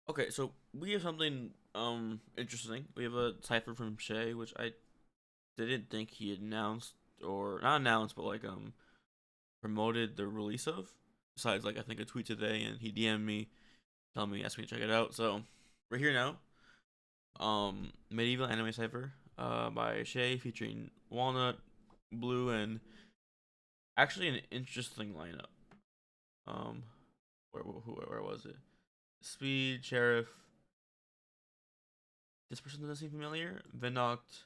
Okay, so we have something interesting. We have a Cypher from Shay, which I didn't think he announced or not announced, but like promoted the release of. Besides, like I think a tweet today, and he DM'd me, telling me, asked me to check it out. So we're here now. Medieval Anime Cypher, by Shay, featuring Walnut, Blue, and actually an interesting lineup. Um, where was it? Speed, Sheriff. This person doesn't seem familiar. Vinoct,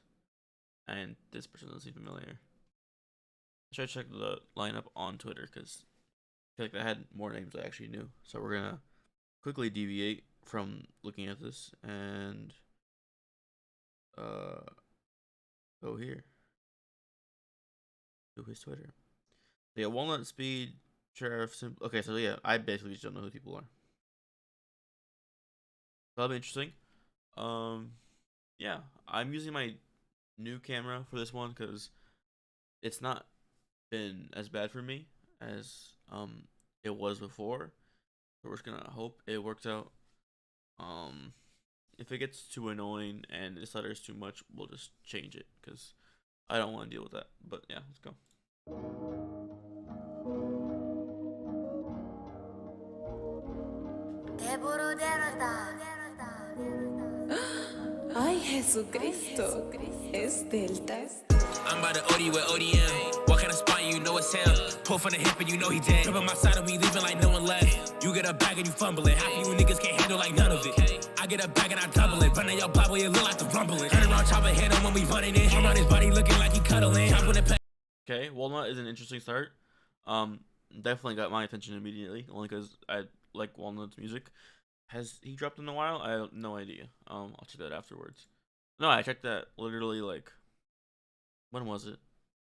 and this person doesn't seem familiar. I should check the lineup on Twitter because I feel like I had more names I actually knew. So we're gonna quickly deviate from looking at this and go here to his Twitter. Yeah, Walnut, Speed, Sheriff. Okay, so yeah, I basically just don't know who people are. That'll be interesting. Yeah, I'm using my new camera for this one because it's not been as bad for me as it was before. So we're just gonna hope it works out. If it gets too annoying and it stutters too much, we'll just change it because I don't want to deal with that. But yeah, let's go. Ay, Jesucristo, es Delta. I'm by the OD with ODM. What kind of spot you know it's him? Pull from the hip and you know he dead. Jump on my side and we leaving like no one left. You get a bag and you fumble it. Half of you niggas can't handle like none of it. I get a bag and I double it. Running your Bible, it look like the rumbling. Turn around, chop a head on when we running in. Arm on his body looking like he cuddling. Okay, Walnut is an interesting start. Definitely got my attention immediately, only because I like Walnut's music. Has he dropped in a while? I have no idea. I'll check that afterwards. No, I checked that literally like, when was it?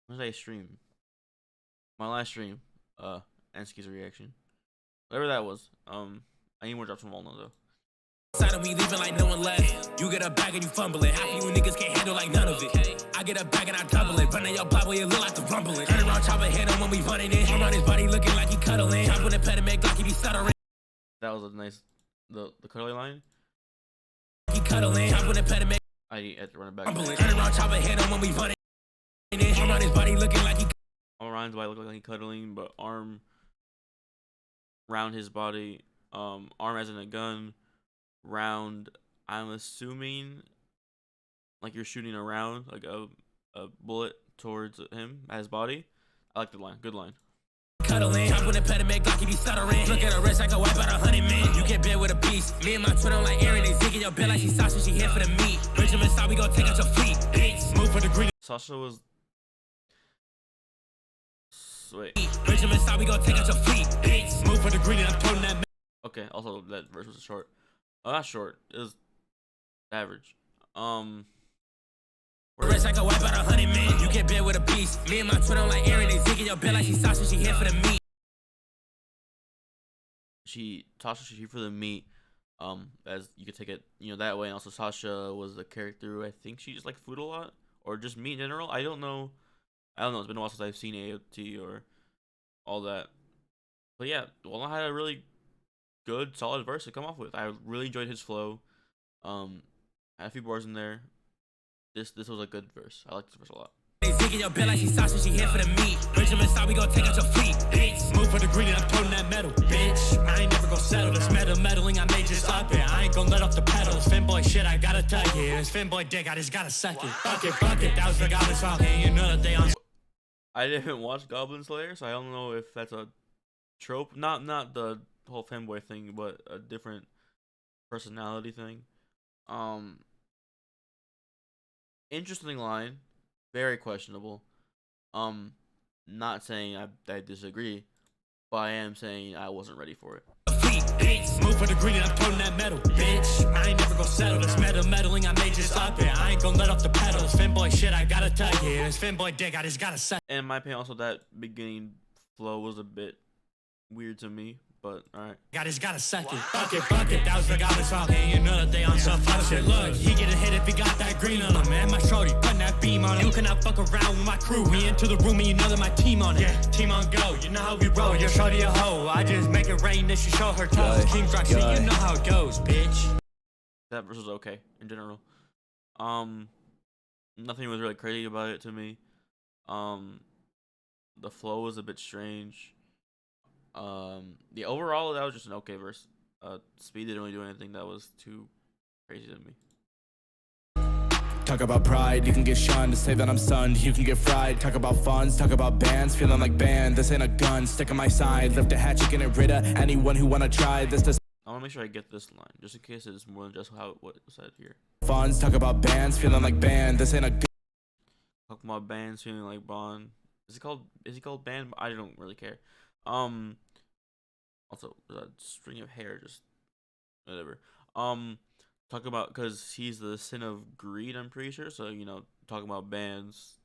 When did I stream? My last stream. Ansky's reaction. Whatever that was. I need more drops from Walnut though. Side and we leaving like no one left. You get a bag and you fumble it. Half of you niggas can't handle like none of it. I get a bag and I double it. Running your Bible, it look like the rumbling. Turn around, chop a head on when we running in. Arm on his body looking like he cuddling. Jump on the pediment like he be stuttering. That was a nice the cuddly line. He cuddling. Jump on the pediment. I had to run it back. Turn around, chop a head on when we running in. Arm on his body looking like he. Arm's body look like he cuddling, but arm round his body. Arm as in a gun. Round, I'm assuming like you're shooting around like a bullet towards him at his body. I like the line. Good line. Cuddling, jump on the pediment like he be stuttering. Look at her wrist like a wipe out 100 men. You get bit with a piece. Me and my twin on like Aaron, they zigging your bed like she Sasha. She here for the meat. Benjamin style, we gon' take out your feet. Bitch, move for the green. Sasha was. Wait. Benjamin style, we gon' take out your feet. Bitch, move for the green and I'm toting that. Okay. Also, that verse was short. Oh, not short. It was average. Wrist like a wipe out 100 men. You get bit with a piece. Me and my twin on like Aaron, they zigging your bed like she Sasha. She here for the meat. Sasha, she's here for the meat. As you could take it, that way. And also, Sasha was the character who I think she just liked food a lot, or just meat in general. I don't know. It's been a while since I've seen AOT or all that. But yeah, Walnut had a really good, solid verse to come off with. I really enjoyed his flow. Had a few bars in there. This was a good verse. I like this verse a lot. They zigging your bed like she Sasha, she here for the meat. Benjamin style, we gon' take out your feet. Bitch, move for the green and I'm toting that metal. Bitch, I ain't never gon' settle. This meddling, I may just up it. I ain't gon' let off the pedals. Finboy shit, I gotta tell you. This Finboy dick, I just gotta suck it. Bucket, that was the goblin talking. You know that they on. I didn't watch Goblin Slayer, so I don't know if that's a trope. Not the whole fanboy thing, but a different personality thing. Interesting line, very questionable. Not saying I disagree, but I am saying I wasn't ready for it. Bitch, move for the green and I'm toting that metal. Bitch, I ain't never gon' settle. This meddling, I may just up it. I ain't gon' let off the pedals. Finboy shit, I gotta tell you. This Finboy dick, I just gotta suck. And in my opinion, also that beginning flow was a bit weird to me, but alright. I just gotta suck it. Fuck it, that was the guy that's talking. You know that they on some fuck shit. Look, he get a hit if he got that green on him. Man, my shorty, putting that beam on him. You cannot fuck around with my crew. We into the room and you know that my team on it. Yeah, team on go, you know how we roll. Your shorty a hoe, I just make it rain, then she show her toes. King's Rock shit, you know how it goes, bitch. That verse was okay in general. Nothing was really crazy about it to me. The flow was a bit strange. The overall, that was just an okay verse. Speed didn't really do anything that was too crazy to me. Talk about pride, you can get shunned. Say that I'm stunned, you can get fried. Talk about funds, talk about bands. Feeling like band, this ain't a gun. Stick on my side, lift a hatchet, get rid of anyone who wanna try this. I want to make sure I get this line, just in case it's more than just what was said here. Funds, talk about bands. Feeling like band, this ain't a gun. Talk about bands, feeling like Bond. Is he called band? I don't really care. Also, a string of hair, just whatever. Talk about, because he's the sin of greed, I'm pretty sure. So, you know, talking about bands,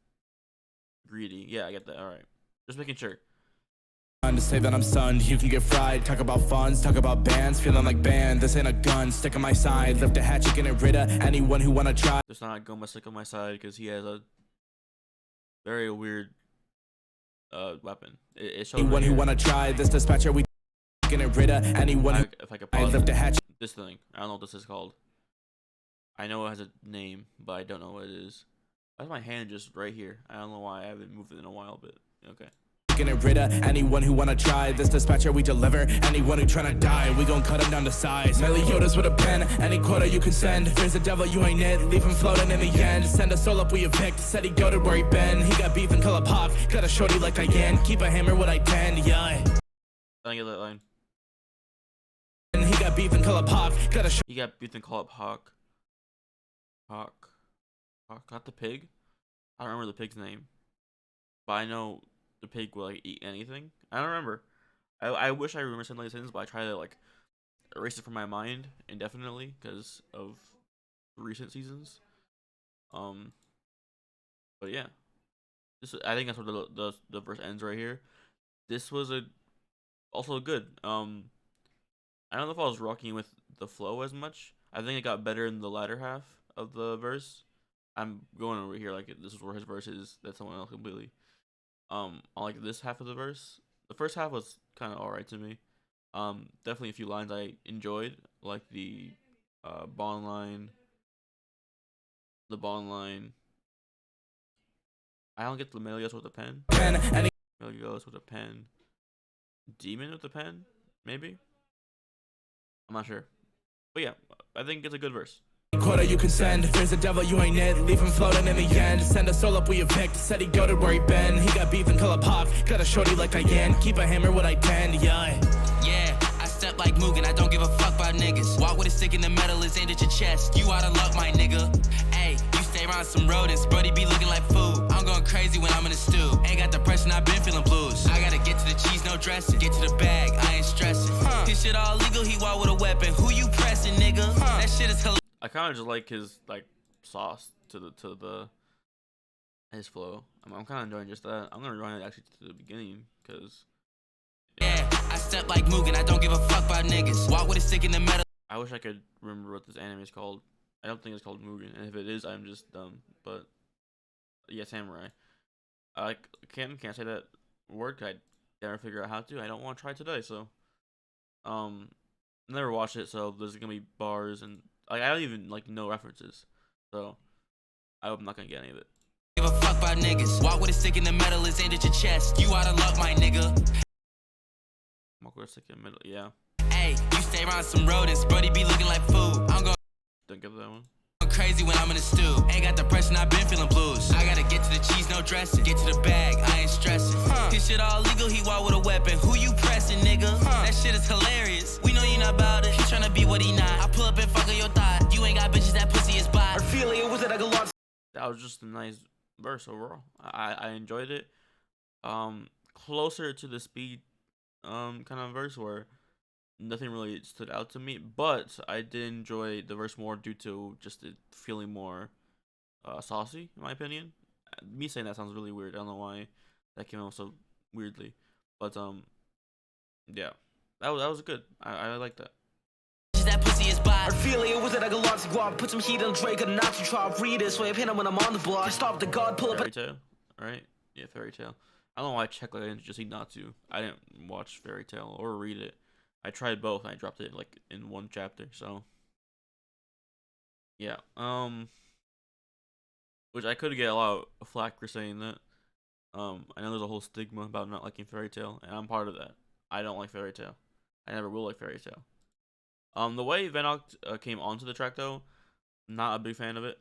greedy. Yeah, I get that. All right, just making sure. To say that I'm stunned, you can get fried. Talk about funds, talk about bands. Feeling like band, this ain't a gun. Stick on my side, lift a hatchet, get rid of anyone who wanna try. Just not gonna stick on my side because he has a very weird weapon. It shows anyone right who wanna try this dispatcher, we get rid of anyone who if I could pause lift a hatchet. This thing, I don't know what this is called. I know it has a name, but I don't know what it is. Why is my hand just right here? I don't know why. I haven't moved it in a while, but okay. Get rid of anyone who wanna try this dispatcher, we deliver anyone who tryna die, we gon' cut him down to size. Meliodas with a pen, any quota you can send. Fears the devil, you ain't it, leave him floating in the end. Send a soul up, we evict. Said he go to where he been. He got beef and color pop, got a shorty like Diane. Keep a hammer what I tend, yeah. I don't get that line. And he got beef and color pop, got a He got beef and call up Hawk, not the pig. I don't remember the pig's name, but I know the pig will like eat anything. I don't remember. I wish I remember something like this, but I try to like erase it from my mind indefinitely because of recent seasons. But yeah, I think that's where the verse ends right here. This was also good. I don't know if I was rocking with the flow as much. I think it got better in the latter half of the verse. I'm going over here like this is where his verse is. That's someone else completely. I like this half of the verse. The first half was kind of alright to me. Definitely a few lines I enjoyed, like the bond line. The bond line. I don't get the Melios with a pen. Melios with a pen. Demon with a pen, maybe. I'm not sure, but yeah, I think it's a good verse. Quota you can send. Fears the devil, you ain't it, leave him floating in the end. Send a soul up, we evict. Said he go to where he been. He got beef and color pop, got a shorty like Diane. Keep a hammer what I tend, yeah. Yeah, I step like Mugen, I don't give a fuck about niggas. Walk with a stick in the metal, is aimed at your chest. You out of luck, my nigga. Ayy, you stay around some rodents, brody be looking like food. I'm going crazy when I'm in the stew. Ain't got depression, I've been feeling blues. I gotta get to the cheese, no dressing. Get to the bag, I ain't stressing. His shit all legal, he walk with a weapon. Who you pressing, nigga? That shit is hilarious. I kind of just like his like sauce to his flow. I'm kind of enjoying just that. I'm gonna rewind it actually to the beginning because yeah, I step like Mugen, I don't give a fuck about niggas. Walk with a stick in the metal. I wish I could remember what this anime is called. I don't think it's called Mugen, and if it is, I'm just dumb. But yeah, samurai. I can't say that word. I never figure out how to. I don't want to try today, so never watched it. So there's gonna be bars and like I don't even like know references. So I hope I'm not gonna get any of it. Give a fuck about niggas. Walk with a stick in the metal, is aimed at your chest. You out of luck, my nigga. Walk with a stick in the middle, yeah. Ayy, you stay around some rodents, brody be looking like food. I'm going Don't get that one. crazy when I'm in the stew. Ain't got depression, I've been feeling blues. I gotta get to the cheese, no dressing. Get to the bag, I ain't stressing. His shit all legal, he walk with a weapon. Who you pressing, nigga? That shit is hilarious. We know you not about it. He tryna be what he not. I pull up and fuck on your thigh. You ain't got bitches, that pussy is bi. That was just a nice verse overall. I enjoyed it. Closer to the speed kind of verse where nothing really stood out to me, but I did enjoy the verse more due to just it feeling more saucy, in my opinion. Me saying that sounds really weird. I don't know why that came out so weirdly, but yeah. that was good. I like that. That pussy is bad. I feel it was it like a lot to guap. Put some heat on Drake and not to chop. Read it, so I pin him when I'm on the block. Stop the god, pull up. Fairy Tail, right? Yeah, Fairy Tail. I don't know why I checked like I didn't just see Natsu. I didn't watch Fairy Tail or read it. I tried both and I dropped it like in one chapter. So yeah, which I could get a lot of flack for saying that. I know there's a whole stigma about not liking Fairy Tail, and I'm part of that. I don't like Fairy Tail. I never will like Fairy Tail. The way Venoc came onto the track though, not a big fan of it.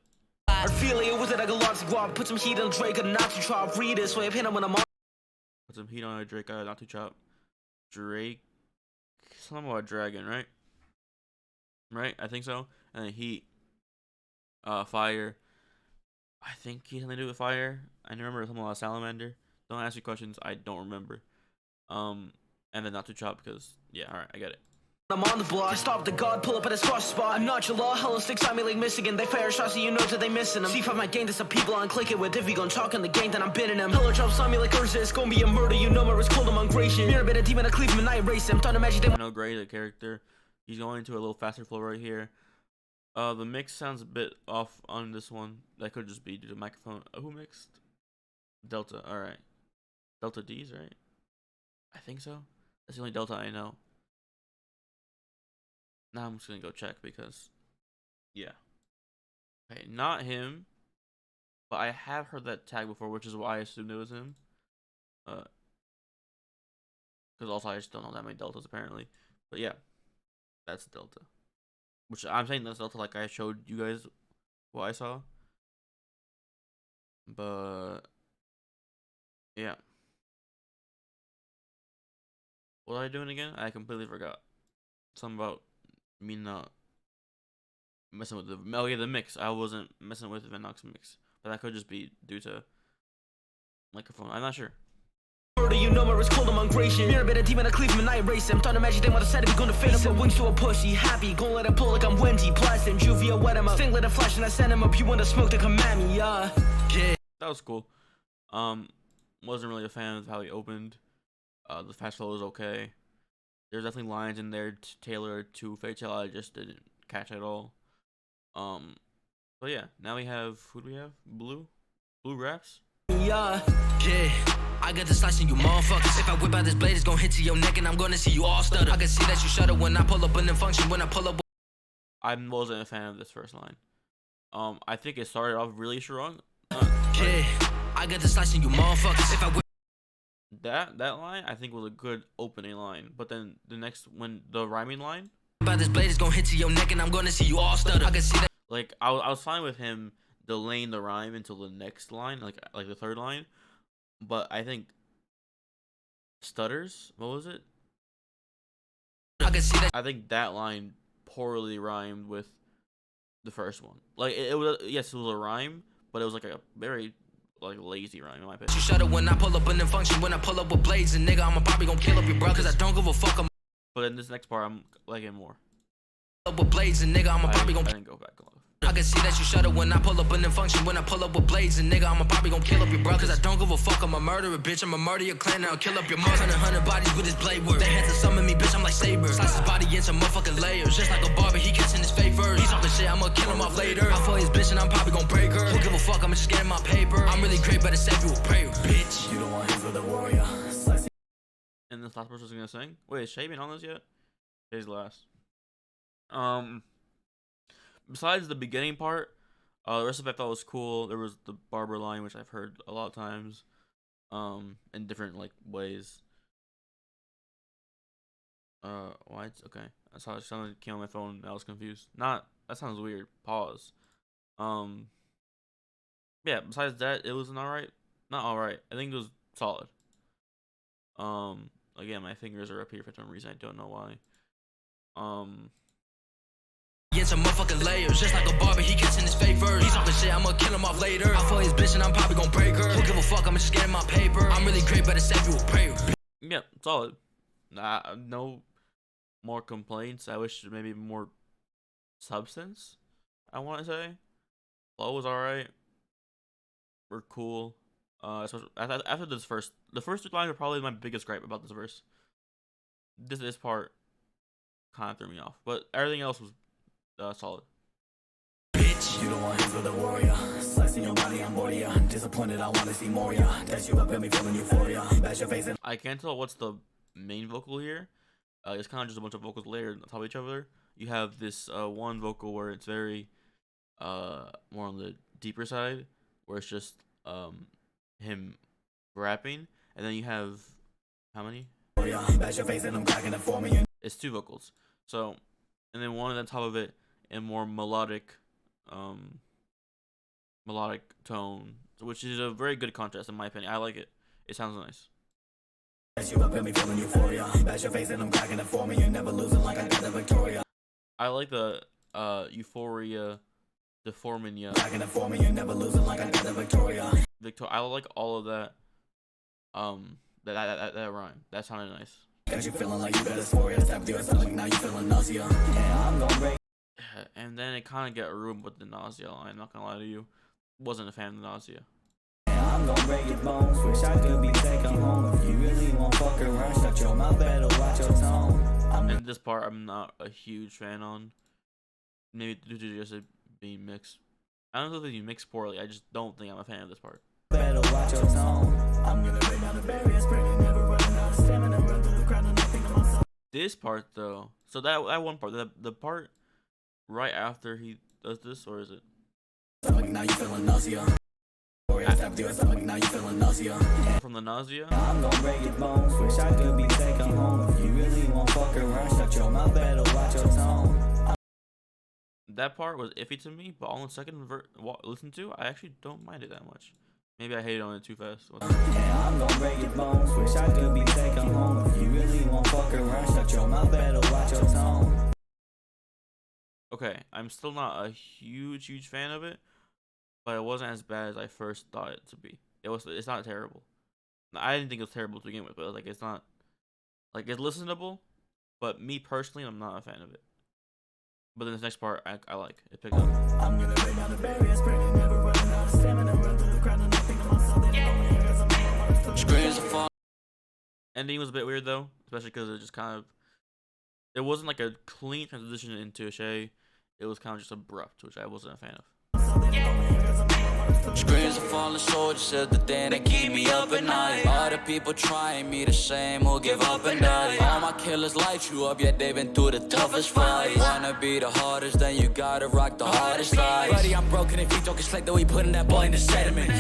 I feel it was it like a lot to guap. Put some heat on Drake and not to chop. Read it, so I pin him when I'm on. Put some heat on a Drake, not too chop. Drake, something about a dragon, right? Right, I think so. And then heat, fire. I think he had something to do with fire. I remember something about salamander. Don't ask me questions. I don't remember. And then not to chop because yeah, all right, I get it. I'm on the block. Stop the god, pull up at a squash spot. I'm not your law. Hello, sticks on me like Michigan. They fire shots, so you know that they missing them. C5 my gang, there's some people I'm clicking with. If you gon' talk in the gang, then I'm bidding them. Hello, drops on me like Ursa. It's gonna be a murder. You know my wrist cold, I'm on gration. Mirror bit a demon, I cleave him and I erase him. Don't imagine they No Gray, the character. He's going to a little faster flow right here. The mix sounds a bit off on this one. That could just be due to microphone. Who mixed? Delta. All right. Delta D's, right? I think so. That's the only Delta I know. Now I'm just gonna go check because, yeah. Okay, not him. But I have heard that tag before, which is why I assumed it was him. Because also I just don't know that many Deltas apparently. But yeah, that's Delta. Which I'm saying that's Delta like I showed you guys what I saw. But yeah. What was I doing again? I completely forgot. Something about me not messing with the mix. I wasn't messing with Venoc's mix. But that could just be due to microphone. I'm not sure. You know my wrist cold, I'm on gration. Mirror bit a demon, I cleave him and I erase him. Don't imagine they want to set if you gonna face him. Wings to a pussy, happy, gon' let it blow like I'm Wendy. Blast him, juvia, wet him up. Sting let it flash and I send him up. You want to smoke, to come at me, yeah. That was cool. Wasn't really a fan of how he opened. The fast flow was okay. There's definitely lines in there tailored to Fairy Tail I just didn't catch at all. But yeah, now we have, who do we have? Blue Raps? Yeah. I got the slicing you motherfuckers. If I whip out this blade, it's gonna hit to your neck and I'm gonna see you all stutter. I can see that you shudder when I pull up in the function. When I pull up, I wasn't a fan of this first line. I think it started off really strong. I got the slicing you motherfuckers. If I whip that line I think was a good opening line, but then the next when the rhyming line out this blade, it's gonna hit to your neck and I'm gonna see you all stutter. I can see that. Like I was fine with him delaying the rhyme until the next line, like the third line. But I think stutters. What was it? I can see that. I think that line poorly rhymed with the first one. Like it was, yes, it was a rhyme, but it was like a very like lazy rhyme in my opinion. You shudder when I pull up in the function. When I pull up with blades and nigga, I'm probably gonna kill up your brother. Cause I don't give a fuck. But then this next part, I'm liking more. Up with blades and nigga, I'm probably gonna. I didn't go back a lot. I can see that you shudder when I pull up in the function. When I pull up with blades and nigga, I'm probably gonna kill up your brother. Cause I don't give a fuck, I'm a murderer, bitch. I'm a murder your clan and I'll kill up your mother. 100 bodies with his blade work. They had to summon me, bitch, I'm like Saber. Slice his body into motherfucking layers. Just like a barber, he catching his favors. He's talking shit, I'ma kill him off later. I fuck his bitch and I'm probably gonna break her. Who give a fuck, I'ma just get in my paper. I'm really great, better save you a prayer, bitch. You don't want him for the warrior. And this last person's gonna sing? Wait, is Shay been on this yet? Shay's last. Besides the beginning part, the rest of it I thought was cool. There was the barber line, which I've heard a lot of times, in different like ways. What? Okay, I saw something came on my phone. I was confused. Not that sounds weird. Pause. Yeah. Besides that, it was an alright. Not alright. I think it was solid. Again, my fingers are up here for some reason. I don't know why. Get some motherfucking layers, just like a barber, he catching his favors. He's talking shit, I'ma kill him off later. I fuck his bitch and I'm probably gonna break her. Who give a fuck, I'ma just get in my paper. I'm really great, better save you a prayer. Yeah, solid. No more complaints. I wish maybe more substance. I want to say, flow was alright. We're cool. Especially after the first two lines are probably my biggest gripe about this verse. this part kind of threw me off, but everything else was solid. Bitch, you don't want his with a warrior. Slicing your body, I'm bored of ya. Disappointed, I wanna see more ya. That's you up at me feeling euphoria. Bash your face and I can't tell what's the main vocal here. It's kind of just a bunch of vocals layered on top of each other. You have this one vocal where it's very more on the deeper side, where it's just him rapping, and then you have how many? bash your face and I'm cracking it for me. It's two vocals. So, and then one on top of it in more melodic tone, which is a very good contrast in my opinion. I like it. It sounds nice. That's you up at me feeling euphoria. Bash your face and I'm cracking it for me. You're never losing like I got a Victoria. I like the euphoria, deformania. Cracking it for me. You're never losing like I got a Victoria. I like all of that. That rhyme. That sounded nice. Got you feeling like you got dysphoria. Tap your stomach, now you feeling nausea. Yeah, I'm gonna break. And then it kind of got ruined with the nausea line. I'm not gonna lie to you. Wasn't a fan of the nausea. Yeah, I'm gonna break your bones. Wish I could be taken home. If you really want fuck around, shut your mouth, better watch your tone. And this part I'm not a huge fan on. Maybe due to just it being mixed. I don't know if it's mixed poorly. I just don't think I'm a fan of this part. Better watch your tone. I'm gonna break down the barriers, pretty never running out of stamina. Run through the crowd and I think to myself. This part though, so that one part, the part right after he does this, or is it? Stomach, now you feeling nausea. Tap your stomach, now you feeling nausea. From the nausea? I'm gonna break your bones. Wish I could be taken home. If you really want fuck around, shut your mouth, better watch your tone. That part was iffy to me, but on the second listen to, I actually don't mind it that much. Maybe I hated on it too fast. Yeah, I'm gonna break your bones. Wish I could be taken home. If you really want fuck around, shut your mouth, better watch your tone. Okay, I'm still not a huge fan of it, but it wasn't as bad as I first thought it to be. It's not terrible. I didn't think it was terrible to begin with, but like it's not like it's listenable, but me personally, I'm not a fan of it. But then this next part, I like. It picked up. I'm gonna break down the barriers, pretty never running out of stamina. Run through the crowd and I think to myself, they don't know because I'm screens are falling. Ending was a bit weird though, especially because it just kind of, it wasn't like a clean transition into Shay. It was kind of just abrupt, which I wasn't a fan of. Screens of fallen soldiers is the thing that keep me up at night. All the people trying me the same who give up and die. All my killers light you up, yet they've been through the toughest fight. Wanna be the hardest, then you gotta rock the hardest life. Buddy, I'm broken if you talking slick, though we putting that boy in the sediment.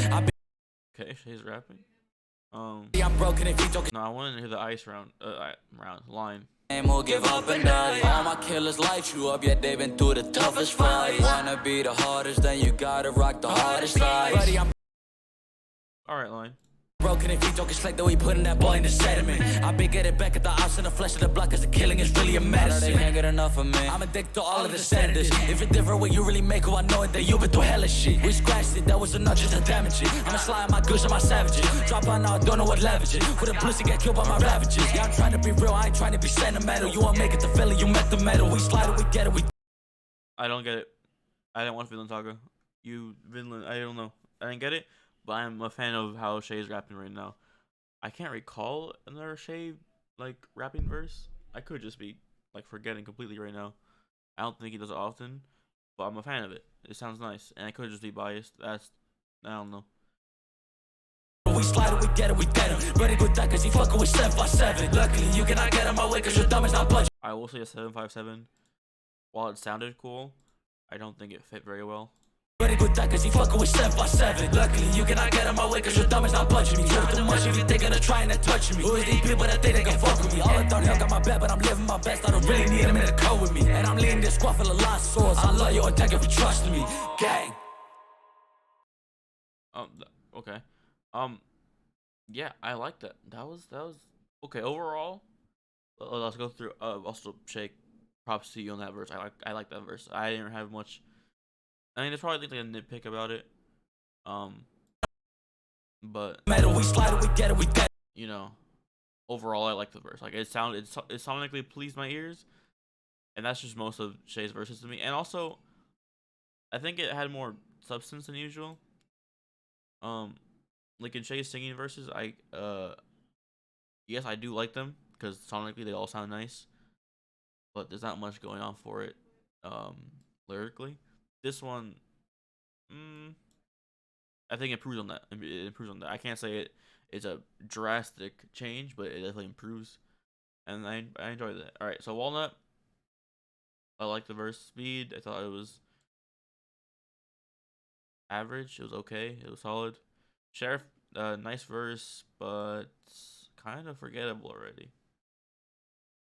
Okay, Shay's rapping. I'm broken if you talking. No, I wanted to hear the ice line. Who give up and die. All my killers light you up, yet they've been through the toughest fight. Wanna be the hardest, then you gotta rock the hardest life. Buddy, I'm Alright, line. broken if you talking slick, though we putting that boy in the sediment. I been getting back at the ops in the flesh of the block, cause the killing is really a medicine. They can't get enough of me. I'm addicted to all of the senators. If it's different what you really make, who I know it, that you been through hella shit. We scratched it, that was enough just to damage it. I'ma slide my goods and my savages. Drop on now, don't know what leverage it. With a pussy get killed by my ravages. Yeah, I'm trying to be real, I ain't trying to be sentimental. You won't make it to Philly, you met the metal. We slide it, we get it, we. I don't get it. I didn't watch Vinland Saga. I don't know. I didn't get it, but I'm a fan of how Shay's rapping right now. I can't recall another Shay like rapping verse. I could just be like forgetting completely right now. I don't think he does it often, but I'm a fan of it. It sounds nice, and I could just be biased. I don't know. We slide it, we get it, we get him. Ready to die cause he fucking with 757. Luckily you cannot get in my way cause your thumb is not budging. I will say a 757. While it sounded cool, I don't think it fit very well. Ready to die cause he fucking with 757. Luckily you cannot get in my way cause your thumb is not budging me. Talk too much if you thinking of trying to touch me. Who is these people that think they can fuck with me? All the downhill got my back but I'm living my best. I don't really need them in the car with me. And I'm leading this squad full of lost souls. I love you and thank you for trusting me. Gang. Okay. Yeah, I like that. That was okay. Overall, let's go through. Also, Shake, props to you on that verse. I like that verse. I didn't have much. I mean, there's probably like a nitpick about it. But Metal, we slide it, we get it, we get it. You know, overall, I like the verse. Like it sonically pleased my ears, and that's just most of Shay's verses to me. And also, I think it had more substance than usual. Like in Shay's singing verses, yes, I do like them because sonically they all sound nice, but there's not much going on for it, lyrically. This one, I think improves on that. It improves on that. I can't say it's a drastic change, but it definitely improves, and I enjoy that. All right, so Walnut, I like the verse speed. I thought it was average. It was okay. It was solid. Sheriff, nice verse, but kind of forgettable already.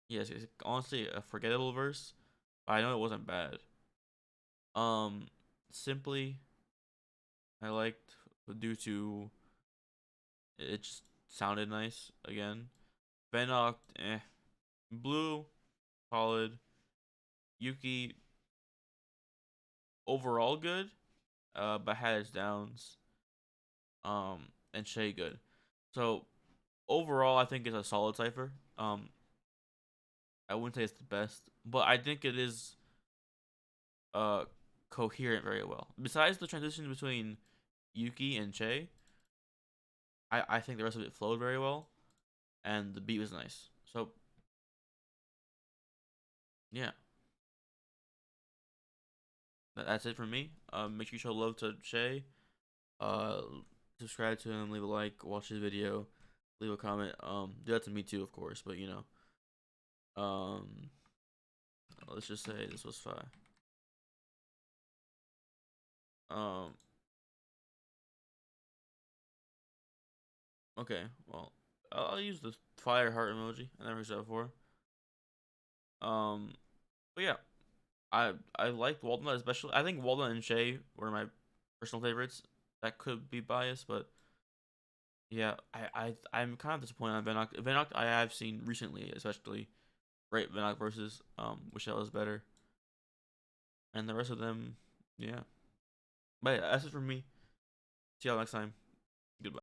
Yes, it's honestly a forgettable verse, but I know it wasn't bad. Um, Simply, I liked due to it just sounded nice again. Venoct, Blue, solid. Yuki, overall good, but had its downs. And Shay good. So overall, I think it's a solid cipher. I wouldn't say it's the best, but I think it is uh coherent very well. Besides the transition between Yuki and Che, I think the rest of it flowed very well, and the beat was nice. So yeah, that's it for me. Make sure you show love to Che. Uh, Subscribe to him, leave a like, watch his video, leave a comment. Do that to me too, of course. But you know, let's just say this was fire. Um, okay, well, I'll use the fire heart emoji. I never used that before. Um, but yeah, I liked Walnut especially. I think Walnut and Shay were my personal favorites. That could be biased, but yeah, I'm kind of disappointed on Venoct. Venoct I have seen recently, especially right Venoct versus wish that was better, and the rest of them, yeah. But yeah, that's it for me. See y'all next time. Goodbye.